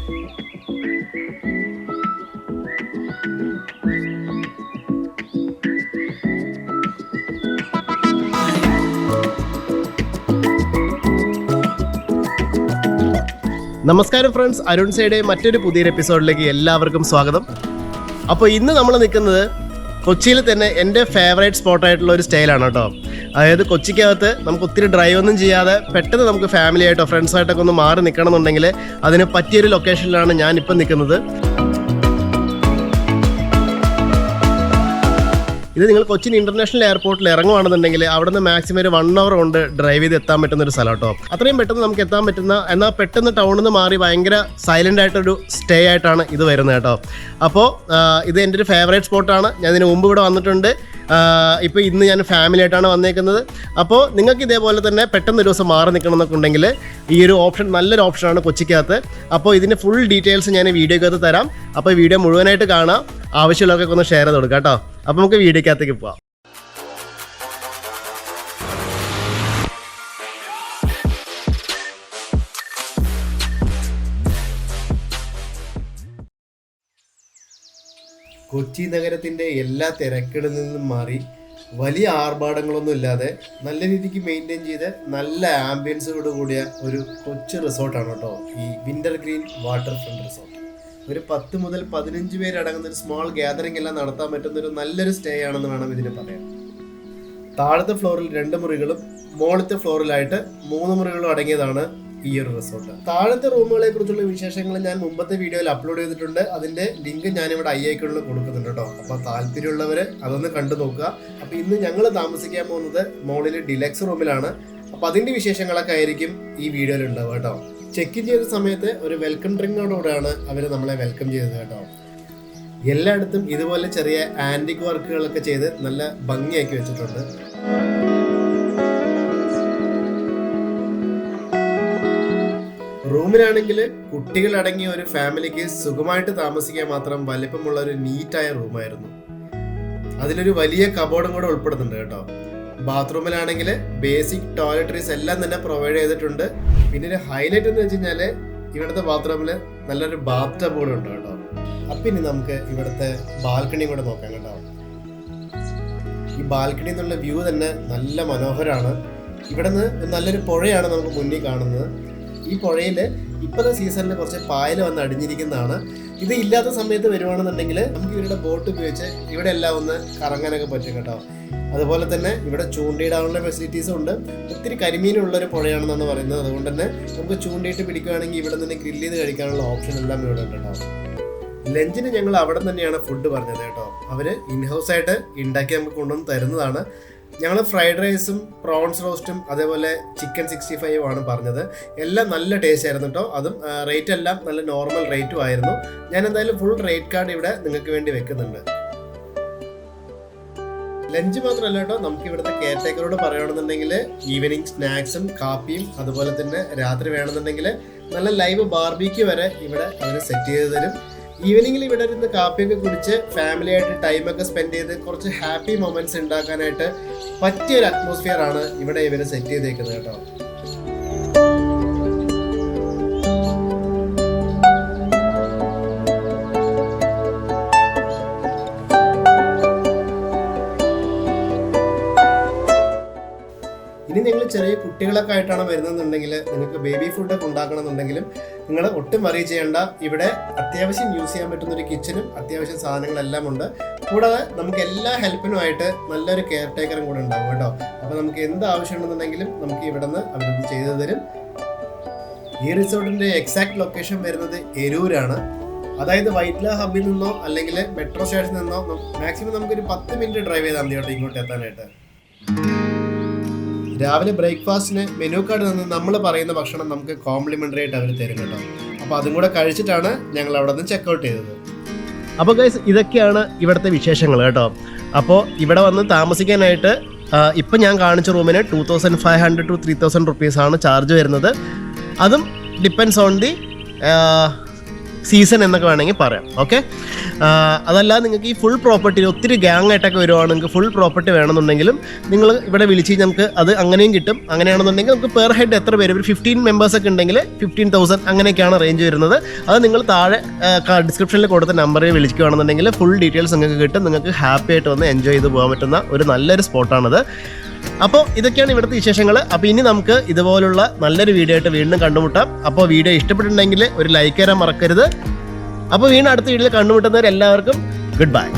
നമസ്കാരം ഫ്രണ്ട്സ്, അരുൺ സൈഡേ മറ്റൊരു പുതിയൊരു എപ്പിസോഡിലേക്ക് എല്ലാവർക്കും സ്വാഗതം. അപ്പോൾ ഇന്ന് നമ്മൾ നിൽക്കുന്നത് കൊച്ചിയിൽ തന്നെ എൻ്റെ ഫേവറേറ്റ് സ്പോട്ടായിട്ടുള്ള ഒരു സ്റ്റൈലാണ് കേട്ടോ. അതായത് കൊച്ചിക്കകത്ത് നമുക്ക് ഒത്തിരി ഡ്രൈവ് ഒന്നും ചെയ്യാതെ പെട്ടെന്ന് നമുക്ക് ഫാമിലി ആയിട്ടോ ഫ്രണ്ട്സായിട്ടൊക്കെ ഒന്ന് മാറി നിൽക്കണം എന്നുണ്ടെങ്കിൽ അതിന് പറ്റിയൊരു ലൊക്കേഷനിലാണ് ഞാനിപ്പം നിൽക്കുന്നത്. ഇത് നിങ്ങൾ കൊച്ചിൻ ഇൻ്റർനാഷണൽ എയർപോർട്ടിൽ ഇറങ്ങുവാണെന്നുണ്ടെങ്കിൽ അവിടെ നിന്ന് മാക്സിമം ഒരു 1 hour കൊണ്ട് ഡ്രൈവ് ചെയ്ത് എത്താൻ പറ്റുന്ന ഒരു സ്ഥലം കേട്ടോ. അത്രയും പെട്ടെന്ന് നമുക്ക് എത്താൻ പറ്റുന്ന, എന്നാൽ പെട്ടെന്ന് ടൗണിൽ നിന്ന് മാറി ഭയങ്കര സൈലൻ്റ് ആയിട്ടൊരു സ്റ്റേ ആയിട്ടാണ് ഇത് വരുന്നത് കേട്ടോ. അപ്പോൾ ഇത് എൻ്റെ ഒരു ഫേവറേറ്റ് സ്പോട്ടാണ്. ഞാൻ ഇതിന് മുമ്പ് ഇവിടെ വന്നിട്ടുണ്ട്. ഇപ്പോൾ ഇന്ന് ഞാൻ ഫാമിലി ആയിട്ടാണ് വന്നേക്കുന്നത്. അപ്പോൾ നിങ്ങൾക്ക് ഇതേപോലെ തന്നെ പെട്ടെന്ന് ഒരു ദിവസം മാറി നിൽക്കണം എന്നൊക്കെ ഉണ്ടെങ്കിൽ ഈ ഒരു ഓപ്ഷൻ നല്ലൊരു ഓപ്ഷനാണ് കൊച്ചിക്കകത്ത്. അപ്പോൾ ഇതിൻ്റെ ഫുൾ ഡീറ്റെയിൽസ് ഞാൻ വീഡിയോക്കകത്ത് തരാം. അപ്പോൾ വീഡിയോ മുഴുവനായിട്ട് കാണാം, ആവശ്യമുള്ളതൊക്കെ ഒന്ന് ഷെയർ ചെയ്ത് കൊടുക്കാം കേട്ടോ. അപ്പോൾ നമുക്ക് വീഡിയോക്കകത്തേക്ക് പോവാം. കൊച്ചി നഗരത്തിൻ്റെ എല്ലാ തിരക്കിടിൽ നിന്നും മാറി വലിയ ആർഭാടങ്ങളൊന്നും ഇല്ലാതെ നല്ല രീതിക്ക് മെയിൻറ്റെയിൻ ചെയ്ത് നല്ല ആംബിയൻസോട് കൂടിയ ഒരു കൊച്ചു റിസോർട്ടാണ് കേട്ടോ ഈ winter green water front resort. ഒരു 10 മുതൽ 15 പേരടങ്ങുന്ന ഒരു സ്മോൾ ഗ്യാതറിംഗ് എല്ലാം നടത്താൻ പറ്റുന്ന ഒരു നല്ലൊരു സ്റ്റേ ആണെന്ന് വേണം ഇതിന് പറയാൻ. താഴത്തെ ഫ്ലോറിൽ 2 മുറികളും മുകളിലത്തെ ഫ്ലോറിലായിട്ട് 3 മുറികളും അടങ്ങിയതാണ് ഈ ഒരു റിസോർട്ട്. താഴത്തെ റൂമുകളെ കുറിച്ചുള്ള വിശേഷങ്ങൾ ഞാൻ മുമ്പത്തെ വീഡിയോയിൽ അപ്ലോഡ് ചെയ്തിട്ടുണ്ട്. അതിന്റെ ലിങ്ക് ഞാനിവിടെ ഐഐക്കുള്ളിൽ കൊടുക്കുന്നുണ്ട് കേട്ടോ. അപ്പോൾ താല്പര്യമുള്ളവർ അതൊന്ന് കണ്ടു നോക്കുക. അപ്പോൾ ഇന്ന് ഞങ്ങൾ താമസിക്കാൻ പോകുന്നത് മുകളിൽ ഡിലക്സ് റൂമിലാണ്. അപ്പോൾ അതിന്റെ വിശേഷങ്ങളൊക്കെ ആയിരിക്കും ഈ വീഡിയോയിൽ ഉണ്ടാവുക കേട്ടോ. ചെക്ക് ഇൻ ചെയ്ത സമയത്ത് ഒരു വെൽക്കം ഡ്രിങ്കോടുകൂടെയാണ് അവർ നമ്മളെ വെൽക്കം ചെയ്തത് കേട്ടോ. എല്ലായിടത്തും ഇതുപോലെ ചെറിയ ആന്റിക് വർക്കുകളൊക്കെ ചെയ്ത് നല്ല ഭംഗിയാക്കി വെച്ചിട്ടുണ്ട്. റൂമിലാണെങ്കിൽ കുട്ടികളടങ്ങിയ ഒരു ഫാമിലിക്ക് സുഖമായിട്ട് താമസിക്കാൻ മാത്രം വലിപ്പമുള്ള ഒരു നീറ്റായ റൂമായിരുന്നു. അതിലൊരു വലിയ കബോർഡും കൂടെ ഉൾപ്പെടുന്നുണ്ട് കേട്ടോ. ബാത്റൂമിലാണെങ്കിൽ ബേസിക് ടോയ്ലറ്ററീസ് എല്ലാം തന്നെ പ്രൊവൈഡ് ചെയ്തിട്ടുണ്ട്. പിന്നെ ഒരു ഹൈലൈറ്റ് എന്ന് വെച്ച് കഴിഞ്ഞാൽ ഇവിടുത്തെ ബാത്റൂമിൽ നല്ലൊരു ബാത്ത് ടബ് കൂടെ ഉണ്ട് കേട്ടോ. അപ്പം ഇനി നമുക്ക് ഇവിടുത്തെ ബാൽക്കണി കൂടെ നോക്കാം കേട്ടോ. ഈ ബാൽക്കണി എന്നുള്ള വ്യൂ തന്നെ നല്ല മനോഹരമാണ്. ഇവിടെ നിന്ന് നല്ലൊരു പുഴയാണ് നമുക്ക് മുന്നിൽ കാണുന്നത്. ഈ പുഴയിൽ ഇപ്പോഴത്തെ സീസണിൽ കുറച്ച് പായൽ വന്ന് അടിഞ്ഞിരിക്കുന്നതാണ്. ഇത് ഇല്ലാത്ത സമയത്ത് വരുവാണെന്നുണ്ടെങ്കിൽ നമുക്ക് ഇവരുടെ ബോട്ട് ഉപയോഗിച്ച് ഇവിടെ എല്ലാം ഒന്ന് കറങ്ങാനൊക്കെ പറ്റും കേട്ടോ. അതുപോലെ തന്നെ ഇവിടെ ചൂണ്ടയിടാനുള്ള ഫെസിലിറ്റീസും ഉണ്ട്. ഒത്തിരി കരിമീനുള്ളൊരു പുഴയാണെന്നാണ് പറയുന്നത്. അതുകൊണ്ട് തന്നെ നമുക്ക് ചൂണ്ടയിട്ട് പിടിക്കുകയാണെങ്കിൽ ഇവിടെ നിന്ന് ഗ്രില്ല് ചെയ്ത് കഴിക്കാനുള്ള ഓപ്ഷൻ എല്ലാം ഇവിടെ ഉണ്ട് കേട്ടോ. ലഞ്ചിന് ഞങ്ങൾ അവിടെ തന്നെയാണ് ഫുഡ് പറഞ്ഞത് കേട്ടോ. അവർ ഇൻഹൗസ് ആയിട്ട് ഉണ്ടാക്കി നമുക്ക് കൊണ്ടുവന്ന് തരുന്നതാണ്. ഞങ്ങൾ ഫ്രൈഡ് റൈസും പ്രോൺസ് റോസ്റ്റും അതേപോലെ ചിക്കൻ 65 ആണ് പറഞ്ഞത്. എല്ലാം നല്ല ടേസ്റ്റ് ആയിരുന്നു കേട്ടോ. അതും റേറ്റ് എല്ലാം നല്ല നോർമൽ റേറ്റും ആയിരുന്നു. ഞാൻ എന്തായാലും ഫുൾ റേറ്റ് കാർഡ് ഇവിടെ നിങ്ങൾക്ക് വേണ്ടി വെക്കുന്നുണ്ട്. ലഞ്ച് മാത്രമല്ല കേട്ടോ, നമുക്ക് ഇവിടുത്തെ കെയർ ടേക്കറോട് പറയുകയാണെന്നുണ്ടെങ്കിൽ ഈവനിങ് സ്നാക്സും കാപ്പിയും അതുപോലെ തന്നെ രാത്രി വേണമെന്നുണ്ടെങ്കിൽ നല്ല ലൈവ് ബാർബിക്യൂ വരെ ഇവിടെ അവർ സെറ്റ് ചെയ്ത് തരും. ഈവനിങ്ങിൽ ഇവിടെ ഇരുന്ന് കാപ്പിയൊക്കെ കുടിച്ച് ഫാമിലി ആയിട്ട് ടൈമൊക്കെ സ്പെൻഡ് ചെയ്ത് കുറച്ച് ഹാപ്പി മൊമെന്റ്സ് ഉണ്ടാക്കാനായിട്ട് പറ്റിയൊരു അറ്റ്മോസ്ഫിയർ ആണ് ഇവിടെ ഇവർ സെറ്റ് ചെയ്തേക്കുന്നത് കേട്ടോ. ഇനി നിങ്ങൾ ചെറിയ കുട്ടികളൊക്കെ ആയിട്ടാണ് വരുന്നതെന്നുണ്ടെങ്കിൽ നിങ്ങൾക്ക് ബേബി ഫുഡൊക്കെ ഉണ്ടാക്കണമെന്നുണ്ടെങ്കിലും നിങ്ങൾ ഒട്ടും വറി ചെയ്യേണ്ട. ഇവിടെ അത്യാവശ്യം യൂസ് ചെയ്യാൻ പറ്റുന്ന ഒരു കിച്ചനും അത്യാവശ്യം സാധനങ്ങളെല്ലാം ഉണ്ട്. കൂടാതെ നമുക്ക് എല്ലാ ഹെൽപ്പിനുമായിട്ട് നല്ലൊരു കെയർ ടേക്കറും കൂടെ ഉണ്ടാവും കേട്ടോ. അപ്പോൾ നമുക്ക് എന്ത് ആവശ്യമുണ്ടെന്നുണ്ടെങ്കിലും നമുക്ക് ഇവിടെ നിന്ന് അവരത് ചെയ്തു തരും. ഈ റിസോർട്ടിൻ്റെ എക്സാക്ട് ലൊക്കേഷൻ വരുന്നത് എരൂരാണ്. അതായത് വൈറ്റ്ല ഹബിൽ നിന്നോ അല്ലെങ്കിൽ മെട്രോ സ്റ്റേഷനിൽ നിന്നോ മാക്സിമം നമുക്കൊരു 10 മിനിറ്റ് ഡ്രൈവ് ചെയ്താൽ മതി കേട്ടോ ഇങ്ങോട്ട് എത്താനായിട്ട്. രാവിലെ ബ്രേക്ക്ഫാസ്റ്റിന് മെനു കാർഡ് നിന്ന് നമ്മൾ പറയുന്ന ഭക്ഷണം നമുക്ക് കോംപ്ലിമെൻ്ററി ആയിട്ട് അവർ തരും കേട്ടോ. അപ്പോൾ അതും കൂടെ കഴിച്ചിട്ടാണ് ഞങ്ങൾ അവിടെ നിന്ന് ചെക്കൗട്ട് ചെയ്തത്. അപ്പോൾ ഗൈസ്, ഇതൊക്കെയാണ് ഇവിടുത്തെ വിശേഷങ്ങൾ കേട്ടോ. അപ്പോൾ ഇവിടെ വന്ന് താമസിക്കാനായിട്ട് ഇപ്പം ഞാൻ കാണിച്ച റൂമിന് 2500 to 3000 റുപ്പീസാണ് ചാർജ് വരുന്നത്. അതും ഡിപ്പെൻസ് ഓൺ ദി സീസൺ എന്നൊക്കെ വേണമെങ്കിൽ പറയാം. ഓക്കെ, അതല്ല നിങ്ങൾക്ക് ഈ ഫുൾ പ്രോപ്പർട്ടി ഒത്തിരി ഗ്യാങ് ആയിട്ടൊക്കെ വരുവാണ്, നിങ്ങൾക്ക് ഫുൾ പ്രോപ്പർട്ടി വേണമെന്നുണ്ടെങ്കിലും നിങ്ങൾ ഇവിടെ വിളിച്ച് നമുക്ക് അത് അങ്ങനെയും കിട്ടും. അങ്ങനെയാണെന്നുണ്ടെങ്കിൽ നമുക്ക് പെർ ഹെഡ് എത്ര പേര്, ഒരു 15 മെമ്പേഴ്സൊക്കെ ഉണ്ടെങ്കിൽ 15,000 അങ്ങനെയൊക്കെയാണ് റേഞ്ച് വരുന്നത്. അത് നിങ്ങൾ താഴെ ഡിസ്ക്രിപ്ഷനിൽ കൊടുത്ത നമ്പറിൽ വിളിക്കുകയാണെന്നുണ്ടെങ്കിൽ ഫുൾ ഡീറ്റെയിൽസ് നിങ്ങൾക്ക് കിട്ടും. നിങ്ങൾക്ക് ഹാപ്പി ആയിട്ട് വന്ന് എൻജോയ് ചെയ്ത് പോകാൻ പറ്റുന്ന ഒരു നല്ലൊരു സ്പോട്ടാണത്. അപ്പോൾ ഇതൊക്കെയാണ് ഇവിടുത്തെ വിശേഷങ്ങൾ. അപ്പോൾ ഇനി നമുക്ക് ഇതുപോലുള്ള നല്ലൊരു വീഡിയോ ആയിട്ട് വീണ്ടും കണ്ടുമുട്ടാം. അപ്പോൾ വീഡിയോ ഇഷ്ടപ്പെട്ടിട്ടുണ്ടെങ്കിൽ ഒരു ലൈക്ക് തരാൻ മറക്കരുത്. അപ്പോൾ വീണ്ടും അടുത്ത വീഡിയോയിൽ കണ്ടുമുട്ടുന്നവരെല്ലാവർക്കും ഗുഡ് ബൈ.